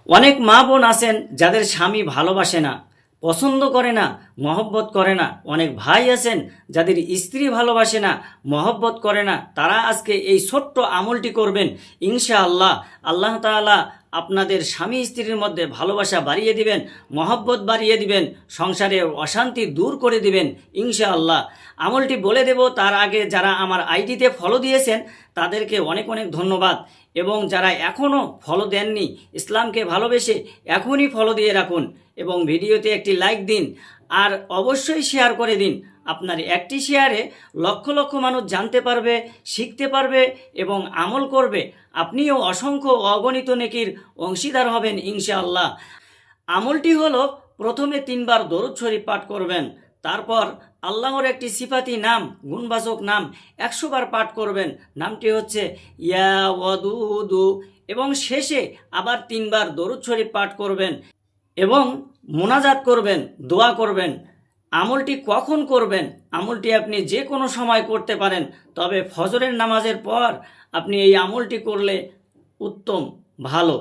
অনেক মা বোন আছেন যাদের স্বামী ভালোবাসে না, পছন্দ করে না, মহব্বত করে না। অনেক ভাই আছেন যাদের স্ত্রী ভালোবাসে না, মহব্বত করে না। তারা আজকে এই ছোট্ট আমলটি করবেন, ইনশাআল্লাহ আল্লাহ তাআলা আপনাদের স্বামী স্ত্রীর মধ্যে ভালোবাসা বাড়িয়ে দিবেন, মহব্বত বাড়িয়ে দিবেন, সংসারে অশান্তি দূর করে দিবেন ইনশাআল্লাহ। আমলটি বলে দেব, তার আগে যারা আমার আইডিতে ফলো দিয়েছেন তাদেরকে অনেক অনেক ধন্যবাদ, এবং যারা এখনও ফলো দেননি, ইসলামকে ভালোবেসে এখনই ফলো দিয়ে রাখুন এবং ভিডিওতে একটি লাইক দিন আর অবশ্যই শেয়ার করে দিন। আপনার একটি শেয়ারে লক্ষ লক্ষ মানুষ জানতে পারবে, শিখতে পারবে এবং আমল করবে। আপনিও অসংখ্য অগণিত নেকির অংশীদার হবেন ইনশাআল্লাহ। আমলটি হলো, প্রথমে 3 বার দরুদ শরীফ পাঠ করবেন, তারপর আল্লাহর একটি সিফাতি নাম, গুণবাচক নাম 100 বার পাঠ করবেন। নামটি হচ্ছে ইয়া ওয়াদুদু, এবং শেষে আবার 3 বার দরুদ শরীফ পাঠ করবেন এবং মোনাজাত করবেন, দোয়া করবেন। আমলটি কখন করবেন? আমলটি আপনি যে কোনো সময় করতে পারেন, তবে ফজরের নামাজের পর আপনি এই আমলটি করলে উত্তম, ভালো।